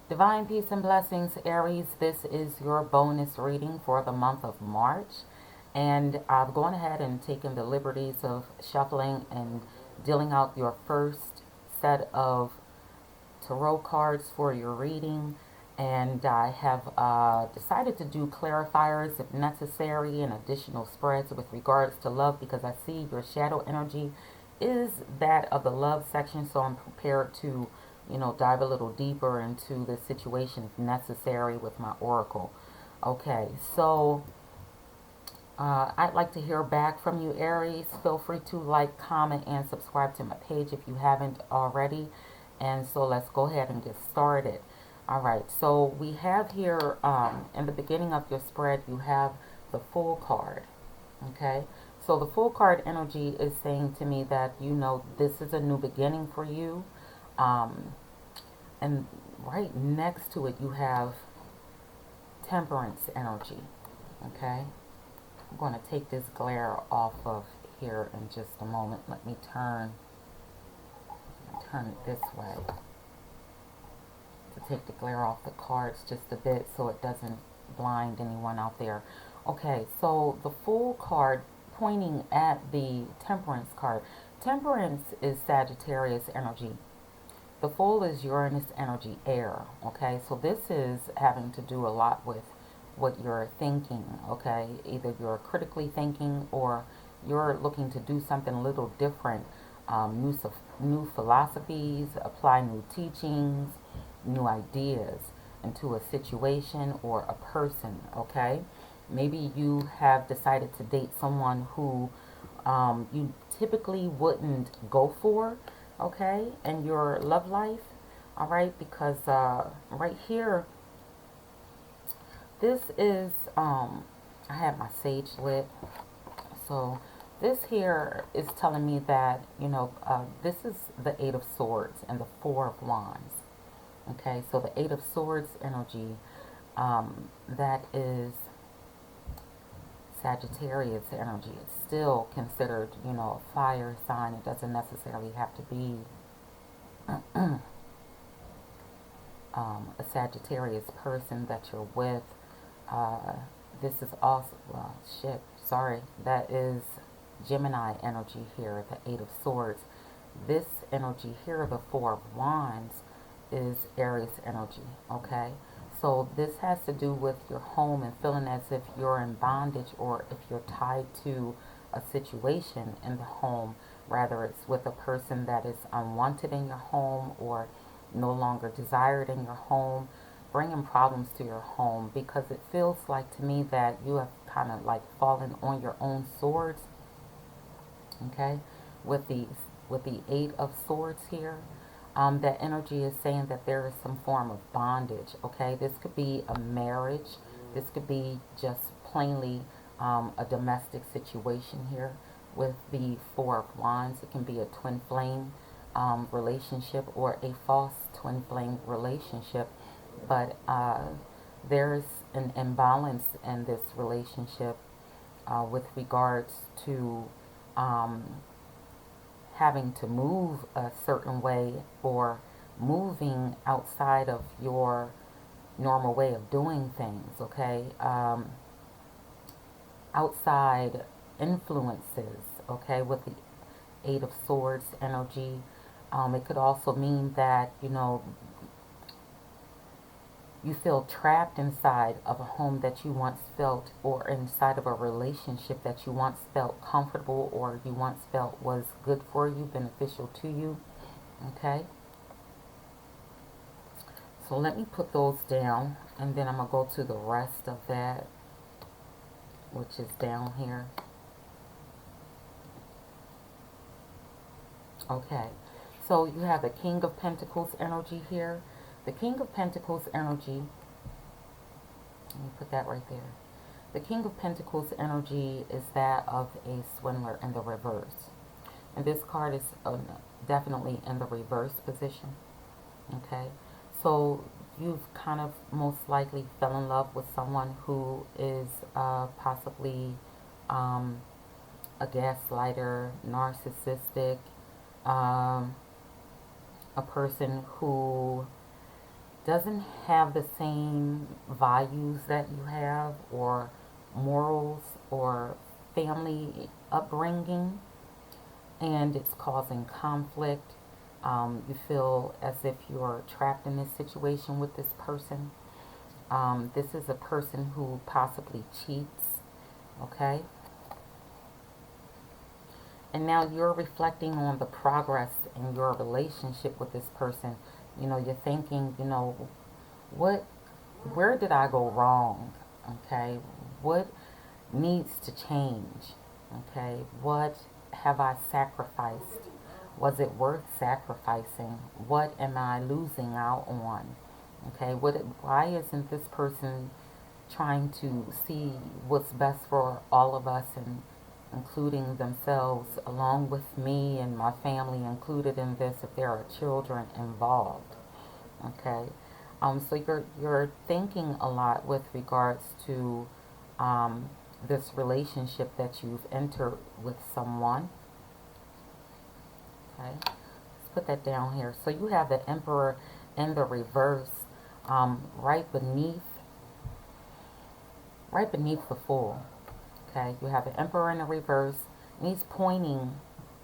Divine peace and blessings, Aries. This is your bonus reading for the month of March. And I've gone ahead and taken the liberties of shuffling and dealing out your first set of tarot cards for your reading. And I have decided to do clarifiers if necessary and additional spreads with regards to love because I see your shadow energy is that of the love section. So I'm prepared to, dive a little deeper into the situation if necessary with my oracle. Okay, so I'd like to hear back from you, Aries. Feel free to like, comment, and subscribe to my page if you haven't already. And so let's go ahead and get started. All right, so we have here in the beginning of your spread, you have the Fool card. Okay, so the Fool card energy is saying to me that this is a new beginning for you. Um, and right next to it, you have Temperance energy. Okay, I'm going to take this glare off of here in just a moment. Let me turn it this way to take the glare off the cards just a bit so it doesn't blind anyone out there. Okay, so the Fool card pointing at the Temperance card. Temperance is Sagittarius energy. The Fool is Uranus energy, air. Okay, so this is having to do a lot with what you're thinking. Okay, either you're critically thinking or you're looking to do something a little different. New philosophies, apply new teachings, new ideas into a situation or a person. Okay, maybe you have decided to date someone who you typically wouldn't go for, okay, in your love life. All right, because right here, this is, I have my sage lit. So this here is telling me that, this is the Eight of Swords and the Four of Wands. Okay, so the Eight of Swords energy, that is Sagittarius energy. It's still considered, a fire sign. It doesn't necessarily have to be a Sagittarius person that you're with. Uh, this is also, well, shit, sorry. That is Gemini energy here, the Eight of Swords. This energy here, the Four of Wands, is Aries energy, okay? So this has to do with your home and feeling as if you're in bondage or if you're tied to a situation in the home, rather it's with a person that is unwanted in your home or no longer desired in your home, bringing problems to your home because it feels like to me that you have kind of like fallen on your own swords, okay, with the Eight of Swords here. That energy is saying that there is some form of bondage. Okay, this could be a marriage. This could be just plainly a domestic situation here with the Four of Wands. It can be a twin flame relationship or a false twin flame relationship. But there's an imbalance in this relationship with regards to um, having to move a certain way or moving outside of your normal way of doing things, okay? Outside influences, okay, with the Eight of Swords energy. It could also mean that, you feel trapped inside of a home that you once felt, or inside of a relationship that you once felt comfortable, or you once felt was good for you, beneficial to you. Okay? So let me put those down, and then I'm going to go to the rest of that, which is down here. Okay. So you have the King of Pentacles energy here. The King of Pentacles energy, let me put that right there. The King of Pentacles energy is that of a swindler in the reverse. And this card is definitely in the reverse position. Okay. So you've kind of most likely fell in love with someone who is possibly a gaslighter, narcissistic, a person who doesn't have the same values that you have, or morals, or family upbringing, and it's causing conflict. You feel as if you're trapped in this situation with this person. This is a person who possibly cheats, okay? And now you're reflecting on the progress in your relationship with this person. You know, you're thinking, you know, what, where did I go wrong? Okay, what needs to change? Okay, what have I sacrificed? Was it worth sacrificing? What am I losing out on? Okay, why isn't this person trying to see what's best for all of us, and including themselves, along with me and my family included in this if there are children involved? Okay, so you're thinking a lot with regards to this relationship that you've entered with someone. Okay, let's put that down here. So you have the Emperor in the reverse, right beneath the Fool. Okay, you have the Emperor in the reverse, and he's pointing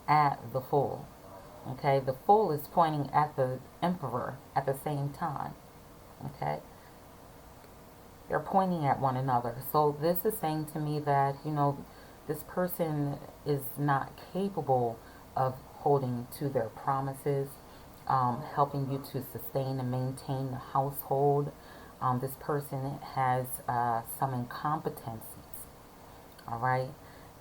at the Fool. Okay, the Fool is pointing at the Emperor at the same time. Okay, they're pointing at one another. So this is saying to me that, you know, this person is not capable of holding to their promises, helping you to sustain and maintain the household. This person has some incompetencies, all right?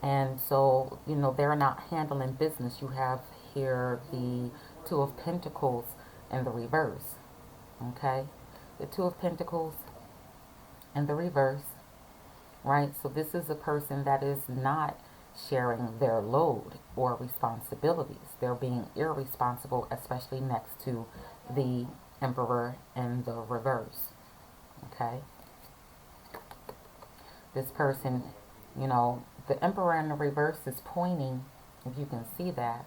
And so, you know, they're not handling business. You have here the Two of Pentacles in the reverse, okay? The Two of Pentacles in the reverse, right? So this is a person that is not sharing their load or responsibilities. They're being irresponsible, especially next to the Emperor in the reverse, okay? This person, you know, the Emperor in the reverse is pointing, if you can see that,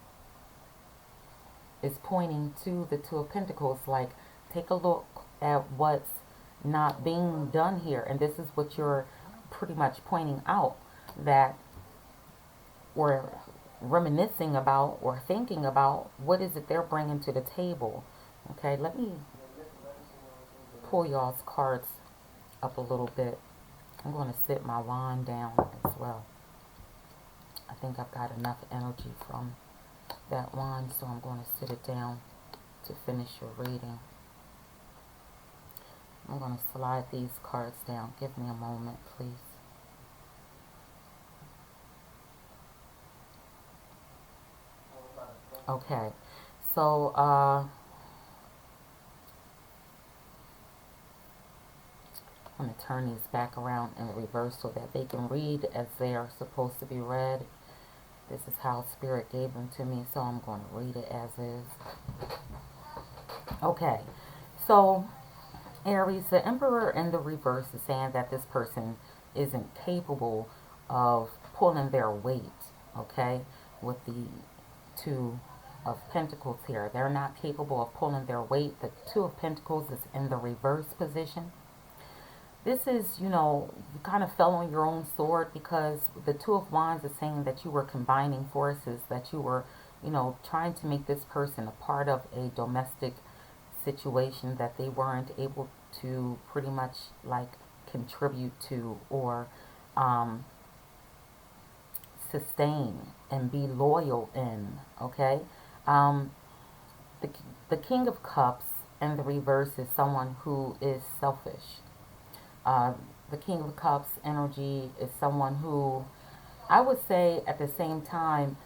is pointing to the Two of Pentacles, like, take a look at what's not being done here. And this is what you're pretty much pointing out, that, or reminiscing about, or thinking about, what is it they're bringing to the table. Okay, let me pull y'all's cards up a little bit. I'm going to sit my wand down as well. I think I've got enough energy from that wand, so I'm going to sit it down to finish your reading. I'm going to slide these cards down. Give me a moment, please. Okay, so I'm going to turn these back around in reverse so that they can read as they are supposed to be read. This is how Spirit gave them to me, so I'm going to read it as is. Okay, so Aries, the Emperor in the reverse is saying that this person isn't capable of pulling their weight, okay, with the Two of Pentacles here. They're not capable of pulling their weight. The Two of Pentacles is in the reverse position. This is, you know, you kind of fell on your own sword, because the Two of Wands is saying that you were combining forces, that you were, you know, trying to make this person a part of a domestic situation that they weren't able to pretty much like contribute to, or sustain and be loyal in, okay? Um, the, the King of Cups in the reverse is someone who is selfish. The King of Cups energy is someone who, I would say at the same time,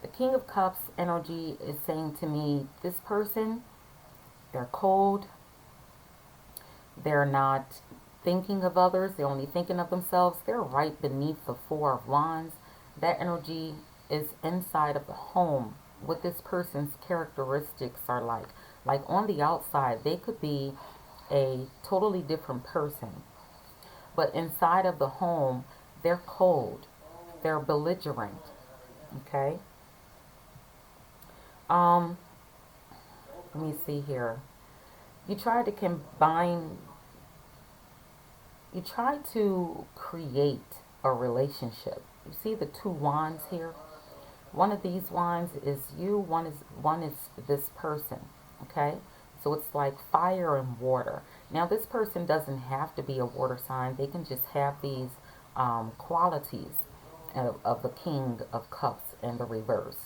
the King of Cups energy is saying to me, this person, they're cold, they're not thinking of others, they're only thinking of themselves. They're right beneath the Four of Wands. That energy is inside of the home, what this person's characteristics are like. Like on the outside, they could be a totally different person, but inside of the home, they're cold, they're belligerent, okay? Let me see here. You try to combine, you try to create a relationship. You see the two wands here? One of these wands is you, one is this person, okay? So it's like fire and water. Now this person doesn't have to be a water sign. They can just have these qualities of the King of Cups in the reverse.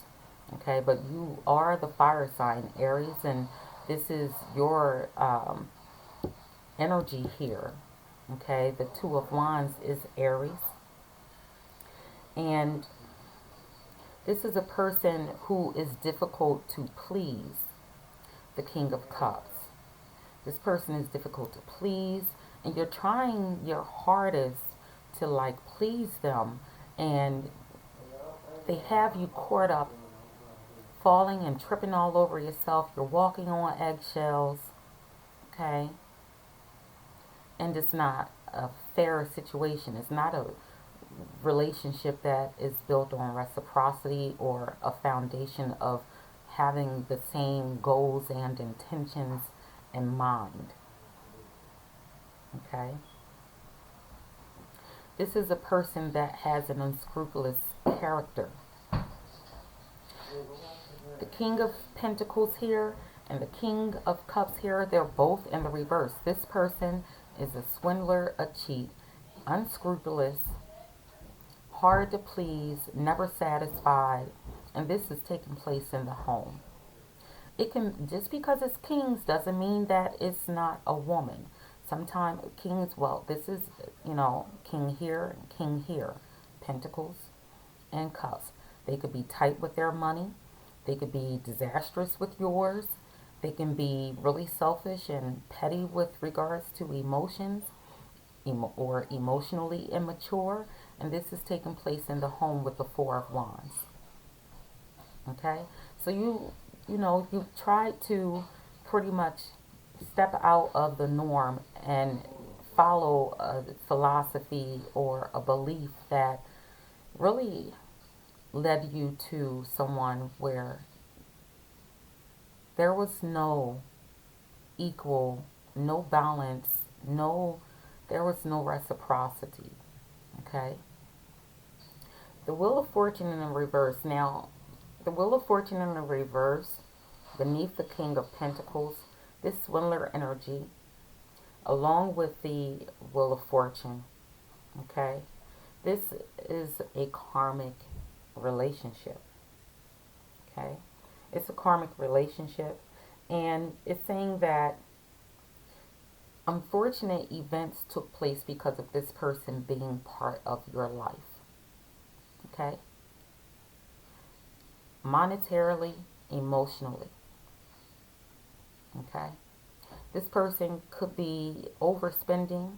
Okay, but you are the fire sign, Aries, and this is your energy here. Okay, the Two of Wands is Aries, and this is a person who is difficult to please, the King of Cups. This person is difficult to please, and you're trying your hardest to like please them, and they have you caught up, falling and tripping all over yourself. You're walking on eggshells, okay? And it's not a fair situation. It's not a relationship that is built on reciprocity or a foundation of having the same goals and intentions in mind. Okay? This is a person that has an unscrupulous character. The King of Pentacles here and the King of Cups here, they're both in the reverse. This person is a swindler, a cheat, unscrupulous, hard to please, never satisfied, and this is taking place in the home. It can, just because it's kings doesn't mean that it's not a woman. Sometimes kings, well, this is, king here and king here, pentacles and cups. They could be tight with their money. They could be disastrous with yours. They can be really selfish and petty with regards to emotions, or emotionally immature. And this is taking place in the home with the Four of Wands. Okay? So you try to pretty much step out of the norm and follow a philosophy or a belief that really led you to someone where there was no equal, no balance, there was no reciprocity. Okay? The Wheel of Fortune in the reverse. Now, the Wheel of Fortune in the reverse, beneath the King of Pentacles, this swindler energy, along with the Wheel of Fortune, okay? This is a karmic relationship, okay? It's a karmic relationship, and it's saying that unfortunate events took place because of this person being part of your life, okay? Monetarily, emotionally, okay? This person could be overspending,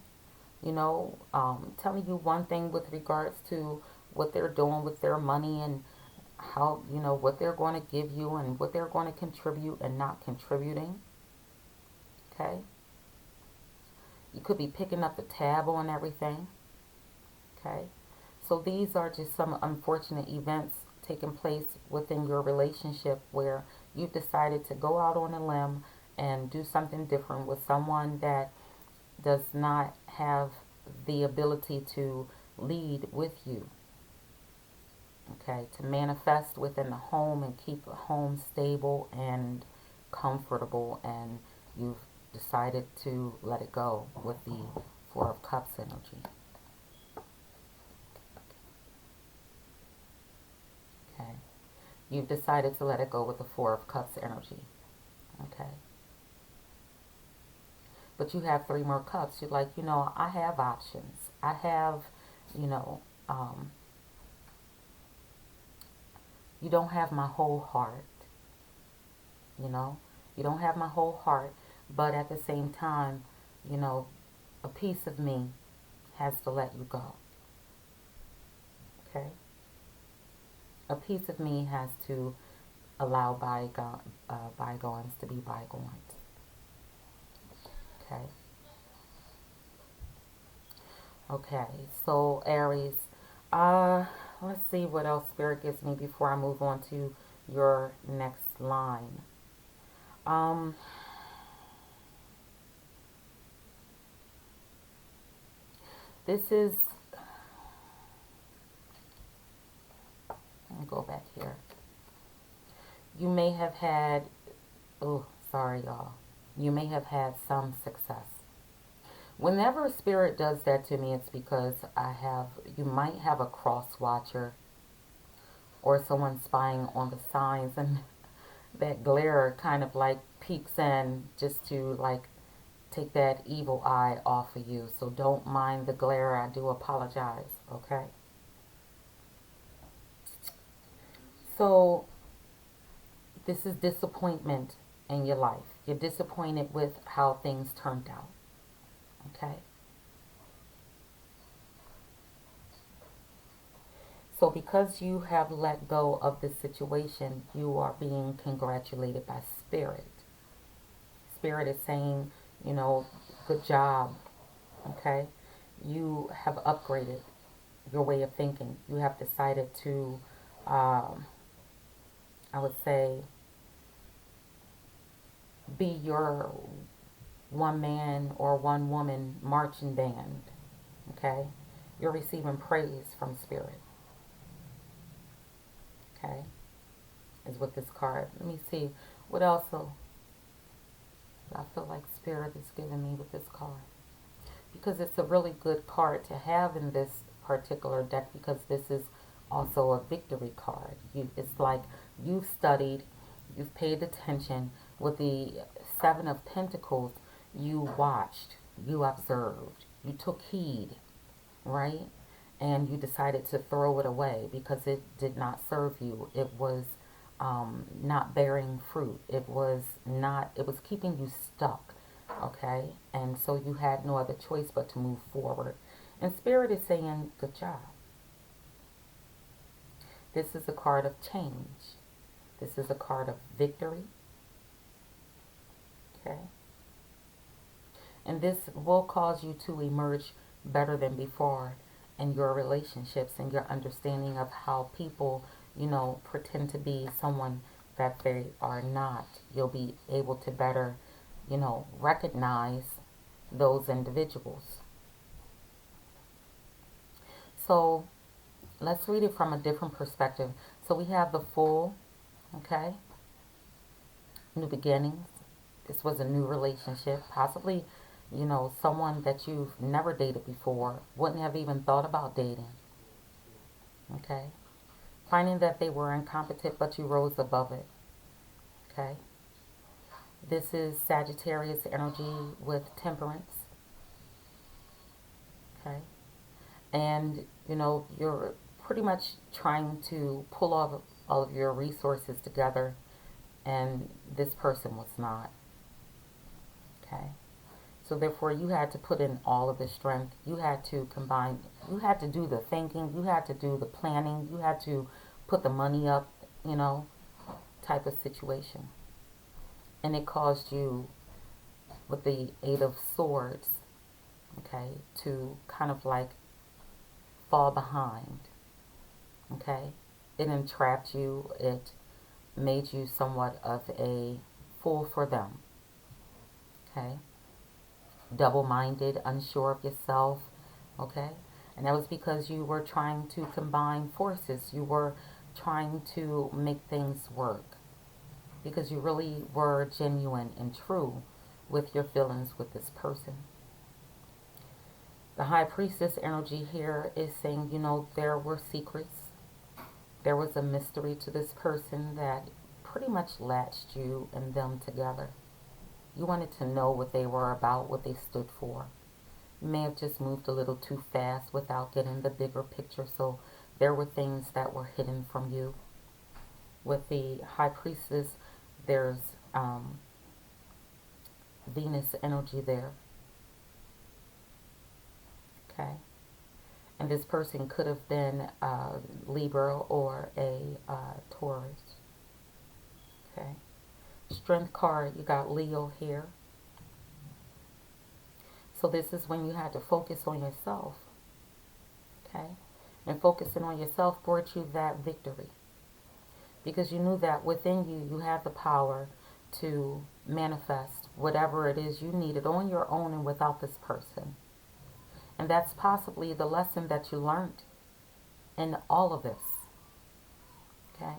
telling you one thing with regards to what they're doing with their money and how, what they're going to give you and what they're going to contribute and not contributing, okay? You could be picking up the tab on everything, okay? So these are just some unfortunate events taking place within your relationship where you've decided to go out on a limb and do something different with someone that does not have the ability to lead with you, okay, to manifest within the home and keep the home stable and comfortable, and you've decided to let it go with the Four of Cups energy. Okay. You've decided to let it go with the Four of Cups energy. Okay. But you have three more cups. You're like, I have options. I have, you don't have my whole heart. You don't have my whole heart. But at the same time, a piece of me has to let you go. Okay? A piece of me has to allow bygones to be bygones. Okay? Okay, so Aries, let's see what else Spirit gives me before I move on to your next line. This is, let me go back here. You may have had, oh, sorry, y'all. You may have had some success. Whenever Spirit does that to me, it's because you might have a cross watcher or someone spying on the signs, and that glare kind of like peeks in just to like take that evil eye off of you. So don't mind the glare. I do apologize, okay? So this is disappointment in your life. You're disappointed with how things turned out, okay? So because you have let go of this situation, you are being congratulated by Spirit. Spirit is saying, you know, good job, okay? You have upgraded your way of thinking. You have decided to, I would say, be your one man or one woman marching band, okay? You're receiving praise from Spirit, okay? Is with this card. Let me see what else I feel like Spirit is giving me with this card, because it's a really good card to have in this particular deck, because this is also a victory card. It's like you've studied, you've paid attention. With the Seven of Pentacles, you watched, you observed, you took heed, right? And you decided to throw it away because it did not serve you. It was not bearing fruit. It was keeping you stuck, okay? And so you had no other choice but to move forward. And Spirit is saying, good job. This is a card of change. This is a card of victory, okay? And this will cause you to emerge better than before in your relationships and your understanding of how people, you know, pretend to be someone that they are not. You'll be able to better, you know, recognize those individuals. So let's read it from a different perspective. So we have the Fool, okay? New beginnings. This was a new relationship, possibly, you know, someone that you've never dated before, wouldn't have even thought about dating, okay? Finding that they were incompetent, but you rose above it, okay? This is Sagittarius energy with Temperance, okay? And, you know, you're pretty much trying to pull all of your resources together, and this person was not, okay? So therefore, you had to put in all of the strength. You had to combine. You had to do the thinking. You had to do the planning. You had to put the money up, you know, type of situation. And it caused you, with the Eight of Swords, okay, to kind of like fall behind, okay? It entrapped you. It made you somewhat of a fool for them, okay? Double-minded, unsure of yourself, okay? And that was because you were trying to combine forces. You were trying to make things work because you really were genuine and true with your feelings with this person. The High Priestess energy here is saying, you know, there were secrets. There was a mystery to this person that pretty much latched you and them together. You wanted to know what they were about, what they stood for. You may have just moved a little too fast without getting the bigger picture, so there were things that were hidden from you. With the High Priestess, there's Venus energy there. Okay? And this person could have been Libra or a Taurus. Okay? Strength card, you got Leo here. So this is when you had to focus on yourself, okay? And focusing on yourself brought you that victory, because you knew that within you, you had the power to manifest whatever it is you needed on your own and without this person. And that's possibly the lesson that you learned in all of this. Okay?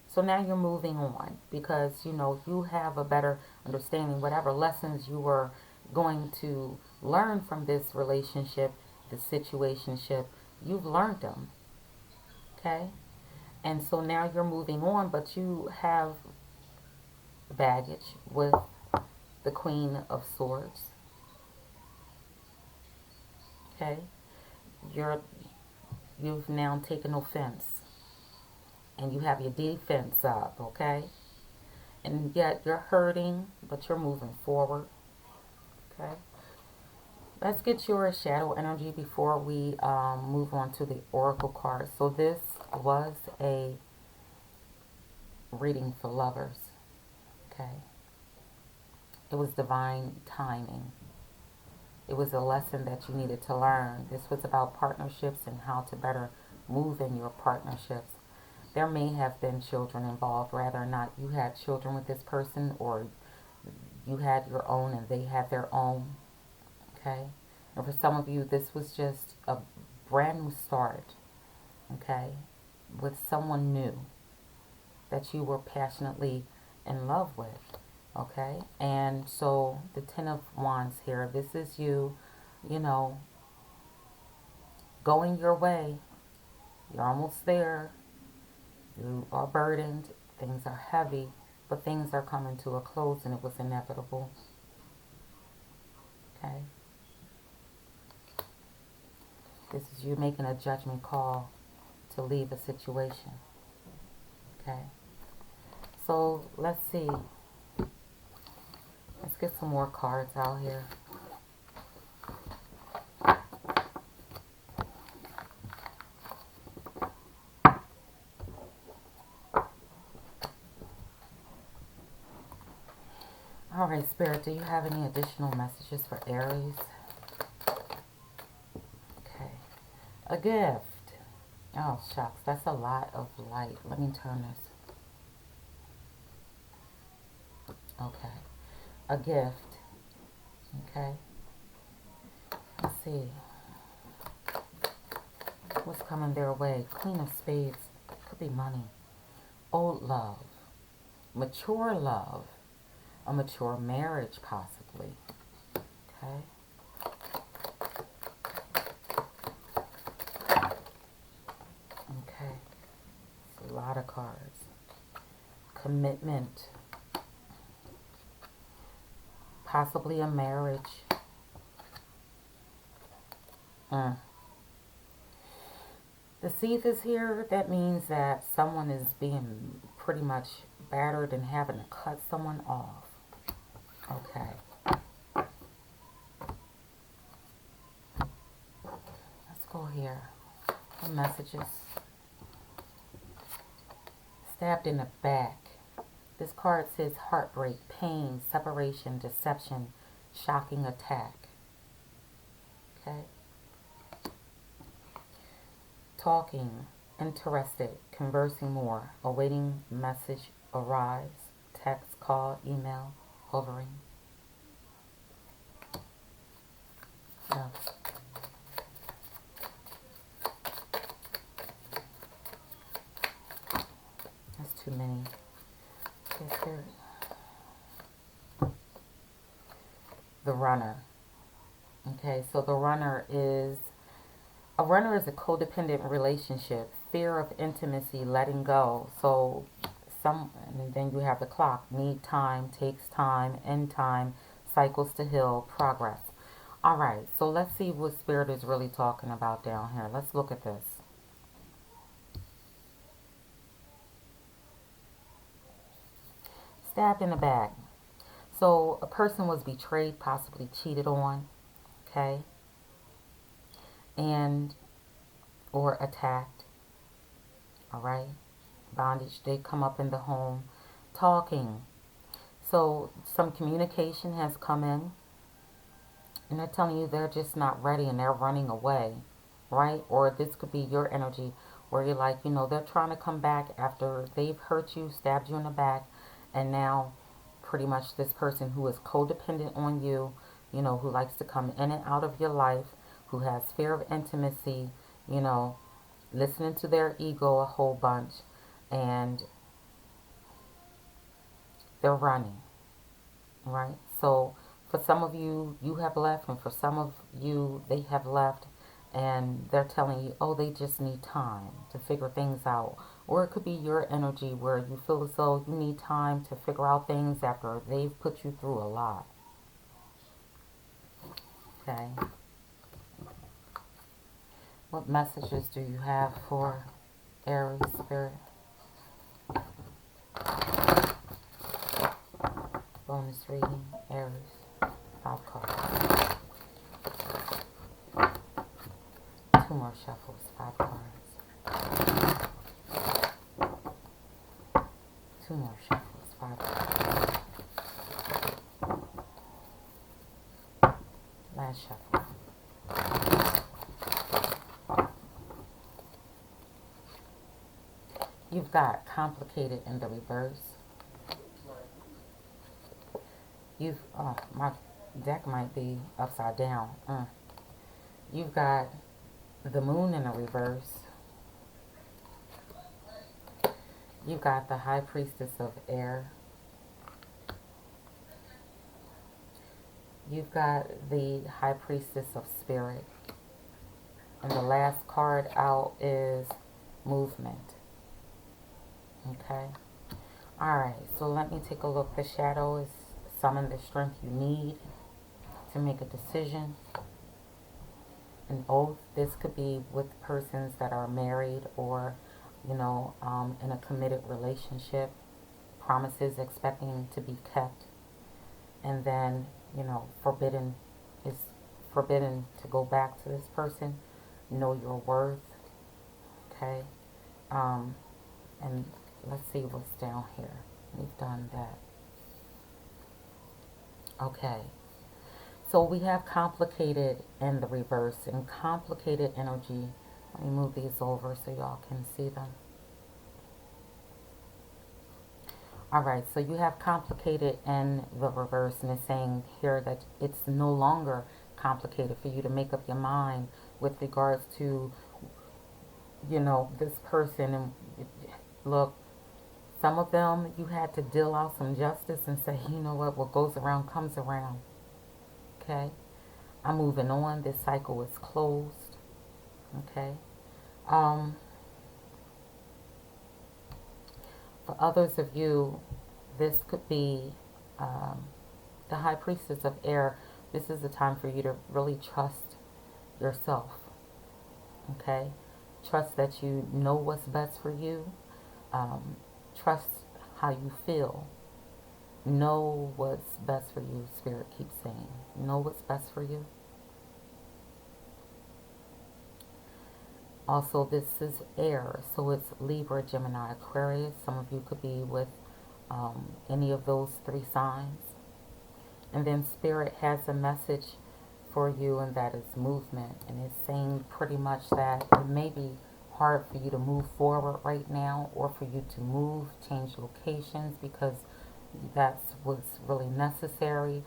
So now you're moving on because, you have a better understanding. Whatever lessons you were going to learn from this relationship, the situationship, you've learned them. Okay? And so now you're moving on, but you have baggage with the Queen of Swords. Okay? You've now taken offense and you have your defense up, okay? And yet you're hurting, but you're moving forward, okay? Let's get your shadow energy before we move on to the oracle card. So this was a reading for lovers, okay? It was divine timing. It was a lesson that you needed to learn. This was about partnerships and how to better move in your partnerships. There may have been children involved, whether or not you had children with this person or you had your own and they had their own, okay? And for some of you, this was just a brand new start, okay, with someone new that you were passionately in love with, okay? And so the Ten of Wands here, this is you, going your way. You're almost there. You are burdened. Things are heavy, but things are coming to a close and it was inevitable, okay? This is you making a judgment call to leave a situation, okay? So let's see. Let's get some more cards out here. All right, Spirit, do you have any additional messages for Aries? Okay. A gift. Oh, shucks. That's a lot of light. Let me turn this. Okay. A gift. Okay. Let's see. What's coming their way? Queen of Spades. Could be money. Old love. Mature love. A mature marriage, possibly. Okay. Okay. It's a lot of cards. Commitment. Possibly a marriage. The thief is here. That means that someone is being pretty much battered and having to cut someone off. Okay. Let's go here. The messages. Stabbed in the back. This card says heartbreak, pain, separation, deception, shocking attack. Okay. Talking, interested, conversing more, awaiting message arrives, text, call, email, hovering. Yeah. That's too many. Okay, Spirit. The runner. Okay, so the runner is a codependent relationship, fear of intimacy, letting go. So and then you have the clock, need time, takes time, end time, cycles to heal, progress. All right, so let's see what Spirit is really talking about down here. Let's look at this. Stabbed in the back. So a person was betrayed, possibly cheated on, okay? And or attacked. All right, bondage did come up in the home. Talking, so some communication has come in and they're telling you they're just not ready and they're running away, right? Or this could be your energy where you're like, they're trying to come back after they've hurt you, stabbed you in the back, and now pretty much this person who is codependent on you, who likes to come in and out of your life, who has fear of intimacy, you know, listening to their ego a whole bunch, and they're running, right? So for some of you, you have left, and for some of you, they have left, and they're telling you, oh, they just need time to figure things out. Or it could be your energy where you feel as though you need time to figure out things after they've put you through a lot. Okay. What messages do you have for Aries Spirit? Bonus reading, Aries. 5 cards. 2 more shuffles, 5 cards. 2 more shuffles, 5 cards. Last shuffle. You've got complicated in the reverse. Oh, my deck might be upside down. You've got the moon in the reverse. You've got the high priestess of air. You've got the high priestess of spirit. And the last card out is movement. Okay. Alright, so let me take a look. The shadow is summon the strength you need to make a decision. An oath. This could be with persons that are married or, you know, in a committed relationship. Promises expecting to be kept. And then, you know, forbidden to go back to this person. Know your worth. Okay. And let's see what's down here. We've done that. Okay. So we have complicated in the reverse and complicated energy. Let me move these over so y'all can see them. Alright, so you have complicated in the reverse, and it's saying here that it's no longer complicated for you to make up your mind with regards to, you know, this person. And look, some of them you had to deal out some justice and say, you know what goes around comes around. Okay, I'm moving on. This cycle is closed. Okay. For others of you, this could be the high priestess of air. This is the time for you to really trust yourself. Okay, trust that you know what's best for you. Trust how you feel. Know what's best for you, Spirit keeps saying. Know what's best for you. Also, this is air, so it's Libra, Gemini, Aquarius. Some of you could be with any of those 3 signs. And then Spirit has a message for you, and that is movement. And it's saying pretty much that it may be hard for you to move forward right now, or for you to move, change locations, because that's what's really necessary.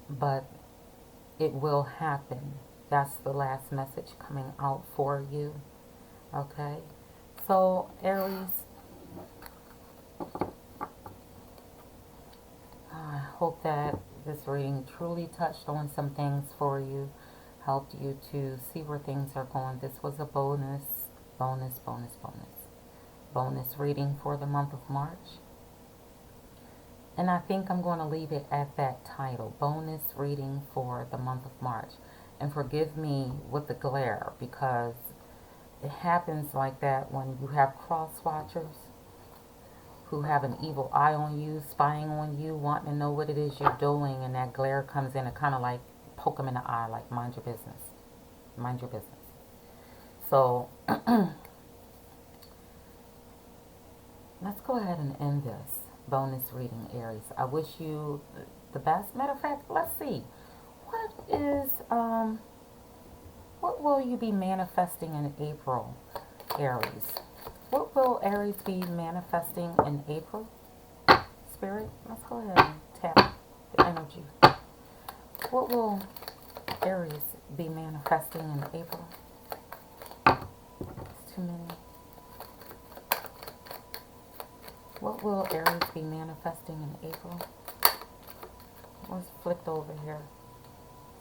But it will happen. That's the last message coming out for you. Okay? So, Aries, I hope that this reading truly touched on some things for you, helped you to see where things are going. This was a bonus reading for the month of March. And I think I'm going to leave it at that title, bonus reading for the month of March. And forgive me with the glare, because it happens like that when you have cross watchers who have an evil eye on you, spying on you, wanting to know what it is you're doing, and that glare comes in and kind of like poke them in the eye, like mind your business. Mind your business. So, let's go ahead and end this bonus reading, Aries. I wish you the best. Matter of fact, let's see. What will you be manifesting in April, Aries? What will Aries be manifesting in April? Spirit, let's go ahead and tap the energy. What will Aries be manifesting in April? It's too many. What will Aries be manifesting in April? What's flipped over here?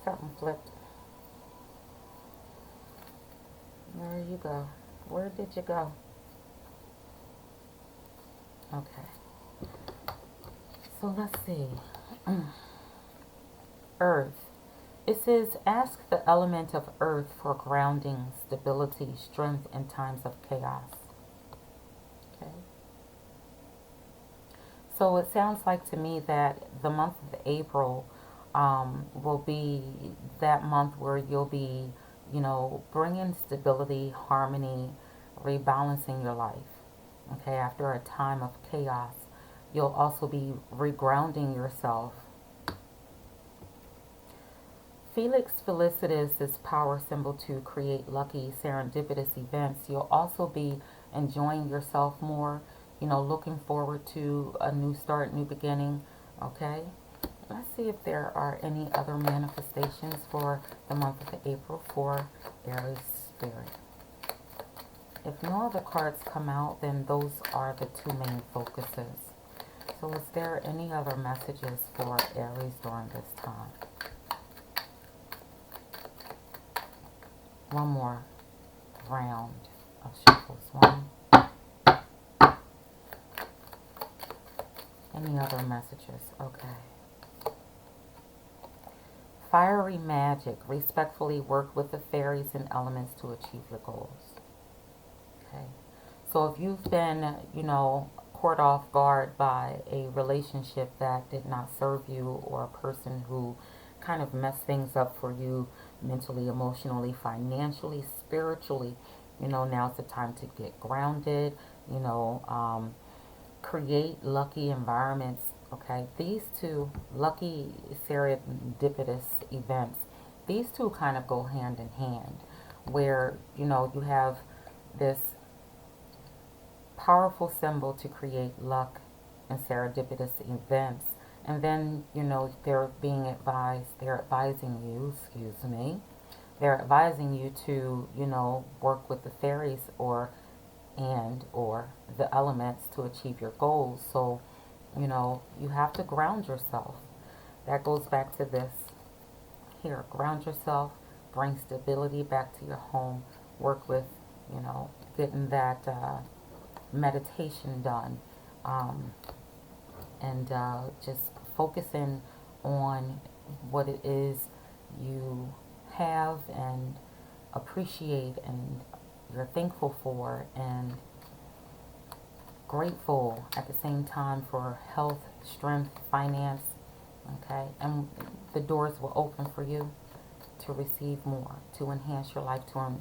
Something flipped. There you go. Where did you go? Okay. So let's see. Earth. It says, ask the element of earth for grounding, stability, strength in times of chaos. Okay. So it sounds like to me that the month of April will be that month where you'll be, bringing stability, harmony, rebalancing your life. Okay, after a time of chaos, you'll also be regrounding yourself. Felix Felicitas is power symbol to create lucky serendipitous events. You'll also be enjoying yourself more, looking forward to a new start, new beginning. Okay, let's see if there are any other manifestations for the month of April for Aries spirit. If no other cards come out, then those are the two main focuses. So is there any other messages for Aries during this time? One more round of shuffles. One. Any other messages? Okay. Fiery magic. Respectfully work with the fairies and elements to achieve your goals. Okay. So if you've been, caught off guard by a relationship that did not serve you, or a person who kind of messed things up for you mentally, emotionally, financially, spiritually, now's the time to get grounded, create lucky environments. Okay, these two lucky serendipitous events, these two kind of go hand in hand, where you have this powerful symbol to create luck and serendipitous events, and then they're advising you, they're advising you to work with the fairies or the elements to achieve your goals. So you have to ground yourself. That goes back to this here. Ground yourself, bring stability back to your home, work with getting that meditation done, and just focusing on what it is you have and appreciate and you're thankful for and grateful at the same time for health, strength, finance. Okay, and the doors will open for you to receive more, to enhance your life, to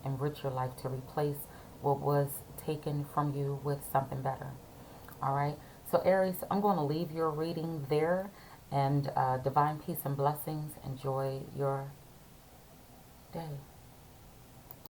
enrich your life, to replace what was taken from you with something better. All right, so Aries, I'm going to leave your reading there, and divine peace and blessings. Enjoy your day.